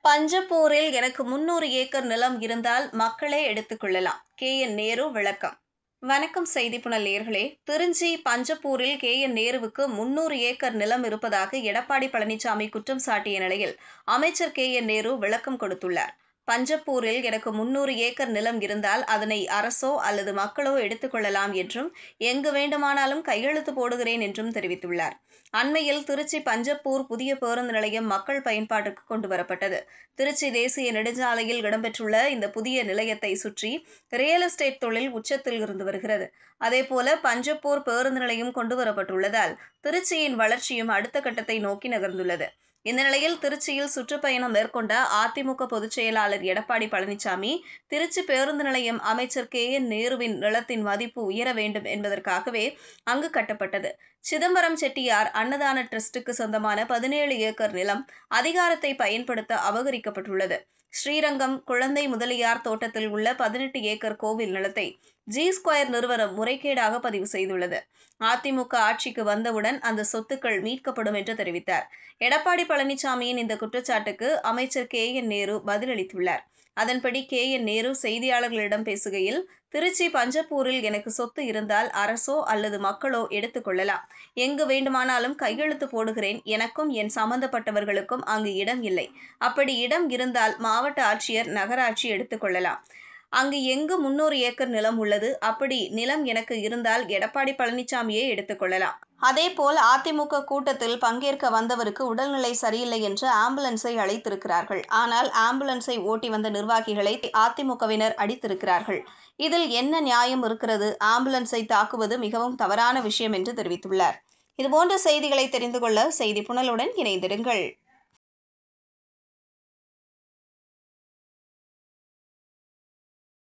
பஞ்சப்பூரில் எனக்கு 300 ஏக்கர் நிலம் இருந்தால் மக்களே எடுத்துக்கொள்ளலாம். கே.என். நேரு விளக்கம். வணக்கம் செய்திப்புனல் நேயர்களே. திருச்சி பஞ்சப்பூரில் கே.என். நேருவுக்கு 300 ஏக்கர் நிலம் இருப்பதாக எடப்பாடி பழனிசாமி குற்றம் சாட்டிய நிலையில் அமைச்சர் கே.என். நேரு விளக்கம் கொடுத்துள்ளார். பஞ்சப்பூரில் எனக்கு 300 ஏக்கர் நிலம் இருந்தால் அதனை அரசோ அல்லது மக்களோ எடுத்துக்கொள்ளலாம் என்றும், எங்கு வேண்டுமானாலும் கையெழுத்து போடுகிறேன் என்றும் தெரிவித்துள்ளார். அண்மையில் திருச்சி பஞ்சப்பூர் புதிய பேருந்து நிலையம் மக்கள் பயன்பாட்டுக்கு கொண்டு வரப்பட்டது. திருச்சி தேசிய நெடுஞ்சாலையில் இடம்பெற்றுள்ள இந்த புதிய நிலையத்தை சுற்றி ரியல் எஸ்டேட் தொழில் உச்சத்தில் இருந்து வருகிறது. அதேபோல பஞ்சப்பூர் பேருந்து நிலையம் கொண்டுவரப்பட்டுள்ளதால் திருச்சியின் வளர்ச்சியும் அடுத்த கட்டத்தை நோக்கி நகர்ந்துள்ளது. இந்த நிலையில் திருச்சியில் சுற்றுப்பயணம் மேற்கொண்ட அதிமுக பொதுச் செயலாளர் எடப்பாடி பழனிசாமி, திருச்சி பேருந்து நிலையம் அமைச்சர் கே.என்.நேருவின் நிலத்தின் மதிப்பு உயர வேண்டும் என்பதற்காகவே அங்கு கட்டப்பட்டது. சிதம்பரம் செட்டியார் அன்னதான டிரஸ்டுக்கு சொந்தமான 17 ஏக்கர் நிலம் அதிகாரத்தை பயன்படுத்த அபகரிக்கப்பட்டுள்ளது. ஸ்ரீரங்கம் குழந்தை முதலியார் தோட்டத்தில் உள்ள 18 ஏக்கர் கோவில் நிலத்தை ஜி-ஸ்கொயர் நிறுவனம் முறைகேடாக பதிவு செய்துள்ளது. அதிமுக ஆட்சிக்கு வந்தவுடன் அந்த சொத்துக்கள் மீட்கப்படும் என்று தெரிவித்தார். எடப்பாடி பழனிசாமியின் இந்த குற்றச்சாட்டுக்கு அமைச்சர் கே.என்.நேரு பதிலளித்துள்ளார். அதன்படி கே.என்.நேரு செய்தியாளர்களிடம் பேசுகையில், திருச்சி பஞ்சப்பூரில் எனக்கு சொத்து இருந்தால் அரசோ அல்லது மக்களோ எடுத்துக்கொள்ளலாம். எங்கு வேண்டுமானாலும் கையெழுத்து போடுகிறேன். எனக்கும் என் சம்பந்தப்பட்டவர்களுக்கும் அங்கு இடம் இல்லை. அப்படி இடம் இருந்தால் மாவட்ட ஆட்சியர், நகராட்சி எடுத்துக்கொள்ளலாம். அங்கு எங்கு 300 ஏக்கர் நிலம் உள்ளது. அப்படி நிலம் எனக்கு இருந்தால் எடப்பாடி பழனிசாமியே எடுத்துக்கொள்ளலாம். அதேபோல் அதிமுக கூட்டத்தில் பங்கேற்க வந்தவருக்கு உடல்நிலை சரியில்லை என்று ஆம்புலன்ஸை அழைத்திருக்கிறார்கள். ஆனால் ஆம்புலன்ஸை ஓட்டி வந்த நிர்வாகிகளை அதிமுகவினர் அடித்திருக்கிறார்கள். இதில் என்ன நியாயம் இருக்கிறது? ஆம்புலன்ஸை தாக்குவது மிகவும் தவறான விஷயம் என்று தெரிவித்துள்ளார். இதுபோன்ற செய்திகளை தெரிந்து கொள்ள செய்திப்புனலுடன் இணைந்திருங்கள்.